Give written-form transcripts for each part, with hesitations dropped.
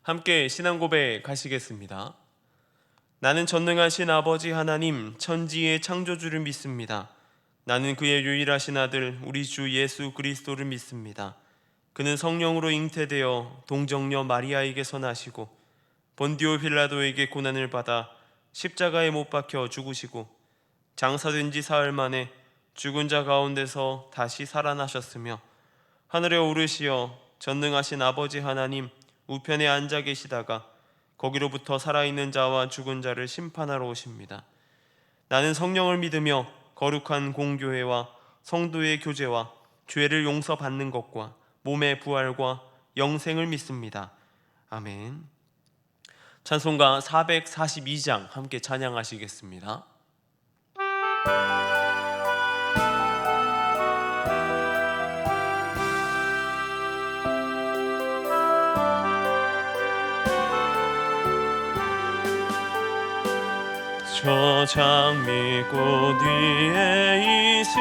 함께 신앙 고백 가시겠습니다. 나는 전능하신 아버지 하나님 천지의 창조주를 믿습니다. 나는 그의 유일하신 아들 우리 주 예수 그리스도를 믿습니다. 그는 성령으로 잉태되어 동정녀 마리아에게서 나시고 본디오 빌라도에게 고난을 받아 십자가에 못 박혀 죽으시고 장사된 지 사흘 만에 죽은 자 가운데서 다시 살아나셨으며 하늘에 오르시어 전능하신 아버지 하나님 우편에 앉아 계시다가 거기로부터 살아있는 자와 죽은 자를 심판하러 오십니다. 나는 성령을 믿으며 거룩한 공교회와 성도의 교제와 죄를 용서받는 것과 몸의 부활과 영생을 믿습니다. 아멘. 찬송가 442장 함께 찬양하시겠습니다. 저 장미꽃 위에 이슬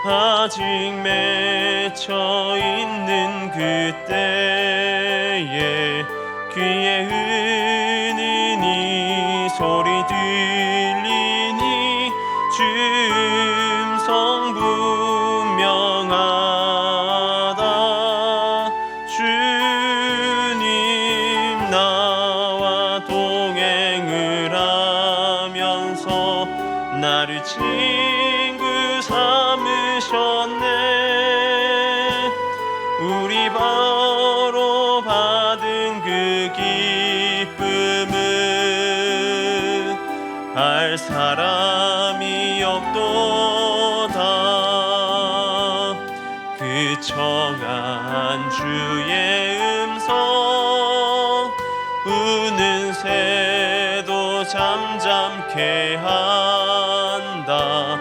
아직 맺혀 있는 그때에 귀에 은은히 소리 들리니 주 음성 분명하다. 주님 나와 동행을 하면서 나를 친구 삼으셨네. 우리 바로 받은 그 기쁨은 알 사람이 없도다. 그 청한 주의 음성 우는 새도 잠잠케 한다.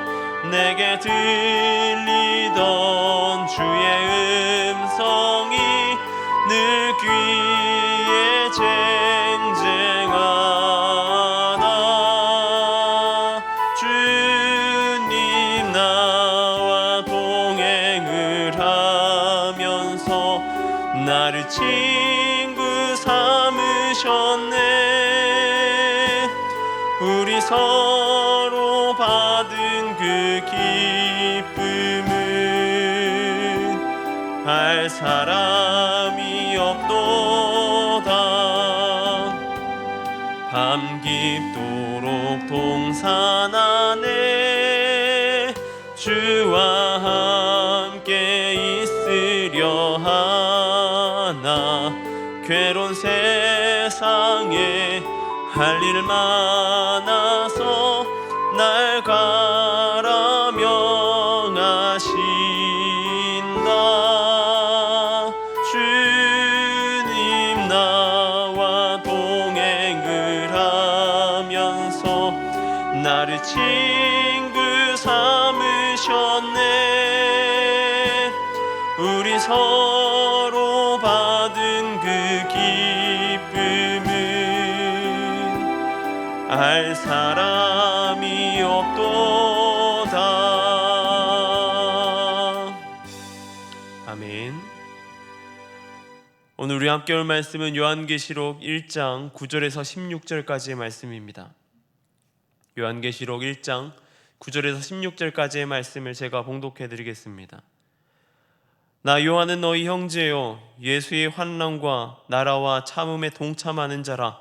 내게 들리던 주의 음성이 늘 귀에 쟁쟁하다. 주님 나와 동행을 하면서 나를 친구 삼으셨네. 우리 서로 받은 그 기쁨은 알 사람이 없도다. 밤 깊도록 동산 안에 주와 함께 있으려 하나. 괴로운 세상에 할 일 많아서 날 가라 명하신다. 주님 나와 동행을 하면서 나를 친구 삼으셨네. 우리 서로 받은 그 기쁨은 알 사람이 없도다. 아멘. 오늘 우리 함께 올 말씀은 요한계시록 1장 9절에서 16절까지의 말씀입니다. 요한계시록 1장 9절에서 16절까지의 말씀을 제가 봉독해 드리겠습니다. 나 요한은 너희 형제요 예수의 환난과 나라와 참음에 동참하는 자라.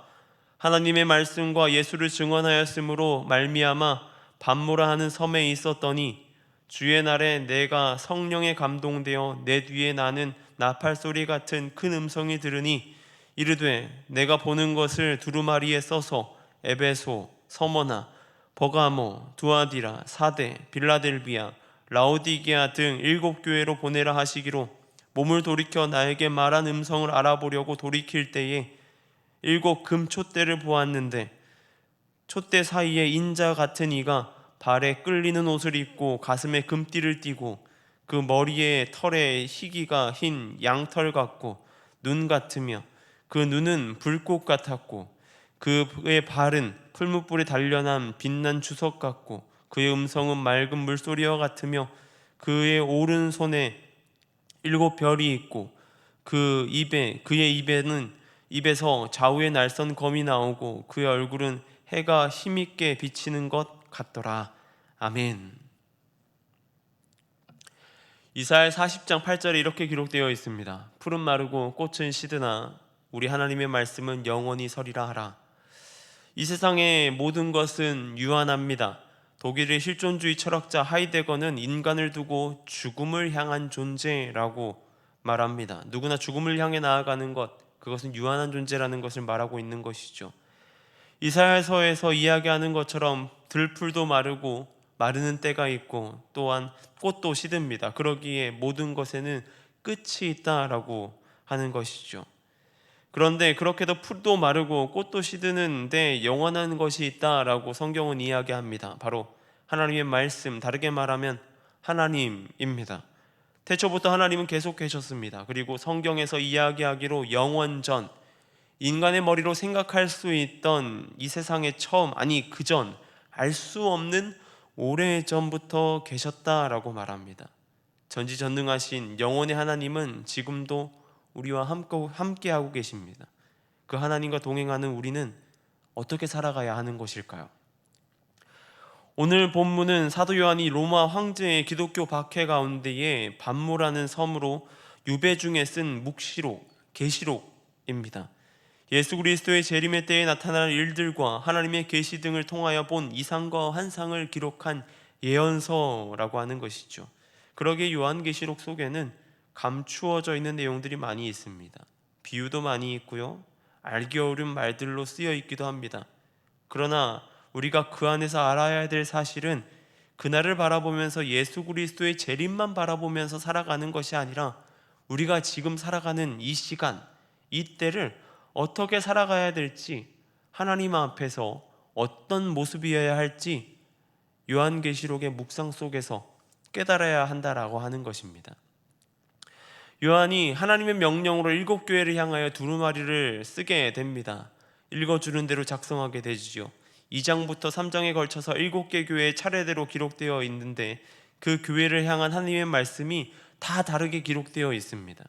하나님의 말씀과 예수를 증언하였으므로 말미암아 밤모라 하는 섬에 있었더니 주의 날에 내가 성령에 감동되어 내 뒤에 나는 나팔소리 같은 큰 음성이 들으니 이르되 내가 보는 것을 두루마리에 써서 에베소, 서머나, 버가모, 두아디라, 사데, 빌라델비아, 라오디게아 등 7 교회로 보내라 하시기로 몸을 돌이켜 나에게 말한 음성을 알아보려고 돌이킬 때에 7 금촛대를 보았는데 촛대 사이에 인자 같은 이가 발에 끌리는 옷을 입고 가슴에 금띠를 띠고 그 머리에 털에 희기가 흰 양털 같고 눈 같으며 그 눈은 불꽃 같았고 그의 발은 풀무불에 단련한 빛난 주석 같고 그의 음성은 맑은 물소리와 같으며 그의 오른손에 7 별이 있고 그의 입에서 좌우의 날선 검이 나오고 그의 얼굴은 해가 힘있게 비치는 것 같더라. 아멘. 이사야 40장 8절에 이렇게 기록되어 있습니다. 푸른 마르고 꽃은 시드나 우리 하나님의 말씀은 영원히 서리라 하라. 이 세상의 모든 것은 유한합니다. 독일의 실존주의 철학자 하이데거는 인간을 두고 죽음을 향한 존재라고 말합니다. 누구나 죽음을 향해 나아가는 것, 그것은 유한한 존재라는 것을 말하고 있는 것이죠. 이사야서에서 이야기하는 것처럼 들풀도 마르고 마르는 때가 있고 또한 꽃도 시듭니다. 그러기에 모든 것에는 끝이 있다라고 하는 것이죠. 그런데 그렇게도 풀도 마르고 꽃도 시드는데 영원한 것이 있다라고 성경은 이야기합니다. 바로 하나님의 말씀, 다르게 말하면 하나님입니다. 태초부터 하나님은 계속 계셨습니다. 그리고 성경에서 이야기하기로 영원전, 인간의 머리로 생각할 수 있던 이 세상의 처음, 아니 그전, 알 수 없는 오래전부터 계셨다라고 말합니다. 전지전능하신 영원의 하나님은 지금도 우리와 함께하고 계십니다. 그 하나님과 동행하는 우리는 어떻게 살아가야 하는 것일까요? 오늘 본문은 사도 요한이 로마 황제의 기독교 박해 가운데에 반모라는 섬으로 유배 중에 쓴 묵시록, 계시록입니다. 예수 그리스도의 재림의 때에 나타날 일들과 하나님의 계시 등을 통하여 본 이상과 환상을 기록한 예언서라고 하는 것이죠. 그러기에 요한계시록 속에는 감추어져 있는 내용들이 많이 있습니다. 비유도 많이 있고요, 알기 어려운 말들로 쓰여 있기도 합니다. 그러나 우리가 그 안에서 알아야 될 사실은 그날을 바라보면서 예수 그리스도의 재림만 바라보면서 살아가는 것이 아니라 우리가 지금 살아가는 이 시간, 이 때를 어떻게 살아가야 될지, 하나님 앞에서 어떤 모습이어야 할지 요한계시록의 묵상 속에서 깨달아야 한다라고 하는 것입니다. 요한이 하나님의 명령으로 7교회를 향하여 두루마리를 쓰게 됩니다. 읽어주는 대로 작성하게 되지요. 2장부터 3장에 걸쳐서 7개 교회의 차례대로 기록되어 있는데 그 교회를 향한 하나님의 말씀이 다 다르게 기록되어 있습니다.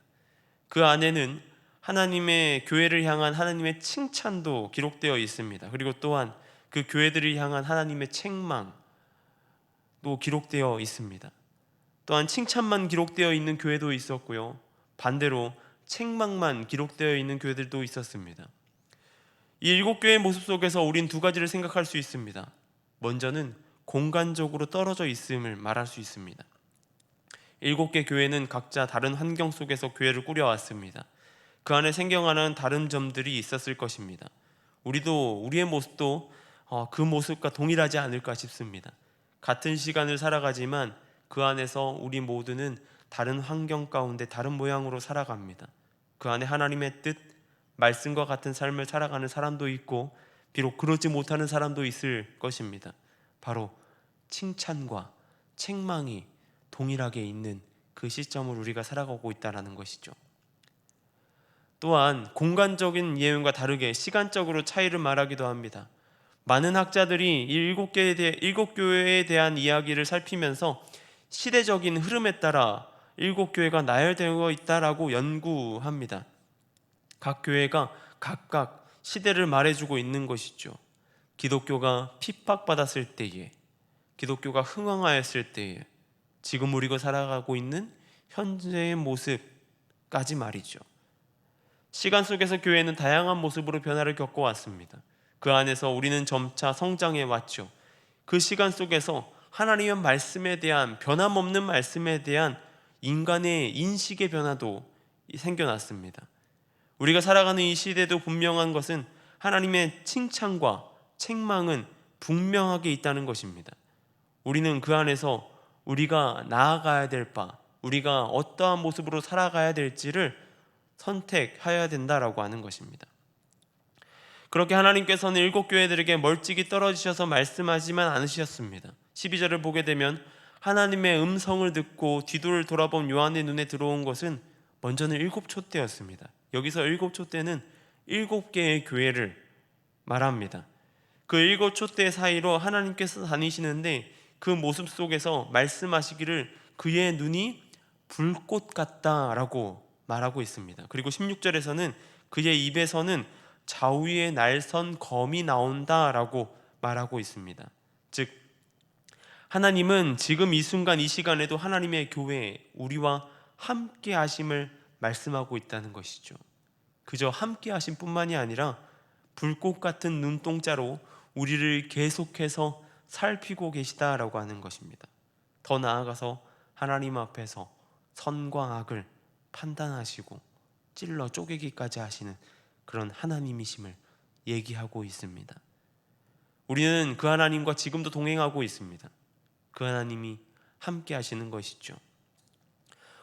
그 안에는 하나님의 교회를 향한 하나님의 칭찬도 기록되어 있습니다. 그리고 또한 그 교회들을 향한 하나님의 책망도 기록되어 있습니다. 또한 칭찬만 기록되어 있는 교회도 있었고요, 반대로 책망만 기록되어 있는 교회들도 있었습니다. 이 7교회의 모습 속에서 우린 두 가지를 생각할 수 있습니다. 먼저는 공간적으로 떨어져 있음을 말할 수 있습니다. 7개 교회는 각자 다른 환경 속에서 교회를 꾸려왔습니다. 그 안에 생겨나는 다른 점들이 있었을 것입니다. 우리의 모습도 그 모습과 동일하지 않을까 싶습니다. 같은 시간을 살아가지만 그 안에서 우리 모두는 다른 환경 가운데 다른 모양으로 살아갑니다. 그 안에 하나님의 뜻, 말씀과 같은 삶을 살아가는 사람도 있고 비록 그렇지 못하는 사람도 있을 것입니다. 바로 칭찬과 책망이 동일하게 있는 그 시점을 우리가 살아가고 있다는 것이죠. 또한 공간적인 예언과 다르게 시간적으로 차이를 말하기도 합니다. 많은 학자들이 이 7교회에 대한 이야기를 살피면서 시대적인 흐름에 따라 7교회가 나열되어 있다라고 연구합니다. 각 교회가 각각 시대를 말해주고 있는 것이죠. 기독교가 핍박받았을 때에, 기독교가 흥황하였을 때에, 지금 우리가 살아가고 있는 현재의 모습까지 말이죠. 시간 속에서 교회는 다양한 모습으로 변화를 겪어왔습니다. 그 안에서 우리는 점차 성장해 왔죠. 그 시간 속에서 하나님의 말씀에 대한, 변함없는 말씀에 대한 인간의 인식의 변화도 생겨났습니다. 우리가 살아가는 이 시대도 분명한 것은 하나님의 칭찬과 책망은 분명하게 있다는 것입니다. 우리는 그 안에서 우리가 나아가야 될 바, 우리가 어떠한 모습으로 살아가야 될지를 선택해야 된다라고 하는 것입니다. 그렇게 하나님께서는 7교회들에게 멀찍이 떨어지셔서 말씀하지만 않으셨습니다. 12절을 보게 되면 하나님의 음성을 듣고 뒤를 돌아본 요한의 눈에 들어온 것은 먼저는 7촛대였습니다. 여기서 7촛대는 7개의 교회를 말합니다. 그 7촛대 사이로 하나님께서 다니시는데 그 모습 속에서 말씀하시기를 그의 눈이 불꽃 같다라고 말하고 있습니다. 그리고 16절에서는 그의 입에서는 좌우에 날선 검이 나온다라고 말하고 있습니다. 즉 하나님은 지금 이 순간 이 시간에도 하나님의 교회 우리와 함께 하심을 말씀하고 있다는 것이죠. 그저 함께 하심 뿐만이 아니라 불꽃 같은 눈동자로 우리를 계속해서 살피고 계시다라고 하는 것입니다. 더 나아가서 하나님 앞에서 선과 악을 판단하시고 찔러 쪼개기까지 하시는 그런 하나님이심을 얘기하고 있습니다. 우리는 그 하나님과 지금도 동행하고 있습니다. 그 하나님이 함께 하시는 것이죠.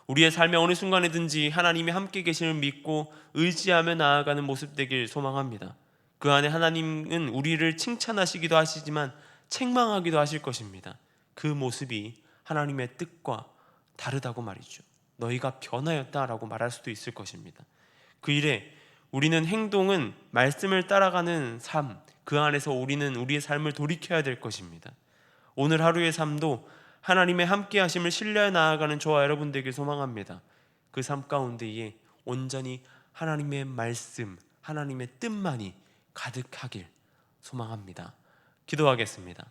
우리의 삶의 어느 순간에든지 하나님이 함께 계심을 믿고 의지하며 나아가는 모습 되길 소망합니다. 그 안에 하나님은 우리를 칭찬하시기도 하시지만 책망하기도 하실 것입니다. 그 모습이 하나님의 뜻과 다르다고 말이죠. 너희가 변하였다라고 말할 수도 있을 것입니다. 그 일에 우리는 행동은 말씀을 따라가는 삶, 그 안에서 우리는 우리의 삶을 돌이켜야 될 것입니다. 오늘 하루의 삶도 하나님의 함께 하심을 신뢰해 나아가는 저와 여러분 되길 소망합니다. 그 삶 가운데에 온전히 하나님의 말씀, 하나님의 뜻만이 가득하길 소망합니다. 기도하겠습니다.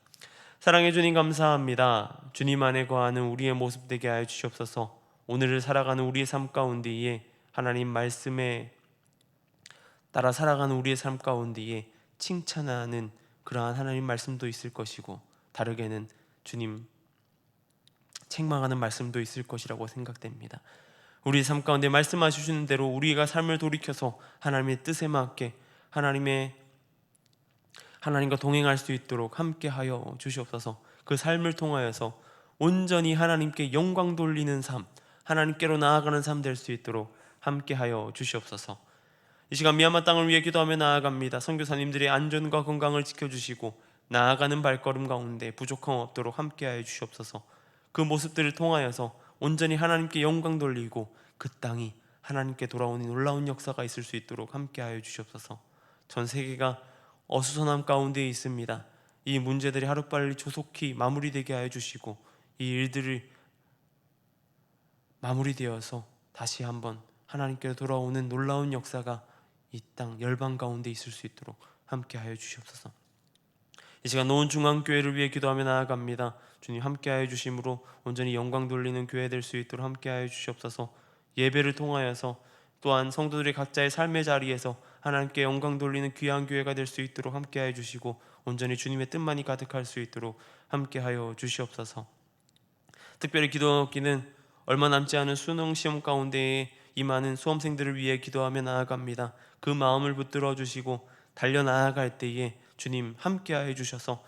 사랑해 주님 감사합니다. 주님 안에 거하는 우리의 모습 되게 하여 주시옵소서. 오늘을 살아가는 우리의 삶 가운데에 하나님 말씀에 따라 살아가는 우리의 삶 가운데에 칭찬하는 그러한 하나님 말씀도 있을 것이고 다르게는 주님 책망하는 말씀도 있을 것이라고 생각됩니다. 우리의 삶 가운데 말씀하시는 대로 우리가 삶을 돌이켜서 하나님의 뜻에 맞게 하나님과 동행할 수 있도록 함께하여 주시옵소서. 그 삶을 통하여서 온전히 하나님께 영광 돌리는 삶, 하나님께로 나아가는 삶 될 수 있도록 함께하여 주시옵소서. 이 시간 미얀마 땅을 위해 기도하며 나아갑니다. 선교사님들의 안전과 건강을 지켜주시고 나아가는 발걸음 가운데 부족함 없도록 함께하여 주시옵소서. 그 모습들을 통하여서 온전히 하나님께 영광 돌리고 그 땅이 하나님께 돌아오는 놀라운 역사가 있을 수 있도록 함께하여 주시옵소서. 전 세계가 어수선함 가운데 있습니다. 이 문제들이 하루빨리 조속히 마무리되게 하여 주시고 이 일들이 마무리되어서 다시 한번 하나님께로 돌아오는 놀라운 역사가 이 땅 열방 가운데 있을 수 있도록 함께하여 주시옵소서. 이 시간 노원 중앙교회를 위해 기도하며 나아갑니다. 주님 함께하여 주심으로 온전히 영광 돌리는 교회 될 수 있도록 함께하여 주시옵소서. 예배를 통하여서 또한 성도들의 각자의 삶의 자리에서 하나님께 영광 돌리는 귀한 교회가 될 수 있도록 함께하여 주시고 온전히 주님의 뜻만이 가득할 수 있도록 함께하여 주시옵소서. 특별히 기도하기는 얼마 남지 않은 수능 시험 가운데에 임하는 수험생들을 위해 기도하며 나아갑니다. 그 마음을 붙들어 주시고 달려 나아갈 때에 주님 함께하여 주셔서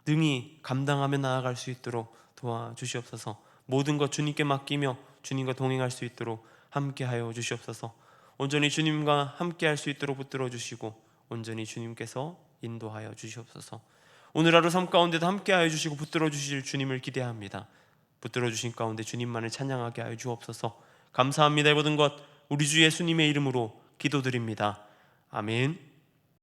능히 감당하며 나아갈 수 있도록 도와주시옵소서. 모든 것 주님께 맡기며 주님과 동행할 수 있도록 함께하여 주시옵소서. 온전히 주님과 함께할 수 있도록 붙들어 주시고 온전히 주님께서 인도하여 주시옵소서. 오늘 하루 삶 가운데도 함께하여 주시고 붙들어 주실 주님을 기대합니다. 붙들어 주신 가운데 주님만을 찬양하게 하여 주옵소서. 감사합니다. 이 모든 것 우리 주 예수님의 이름으로 기도드립니다. 아멘.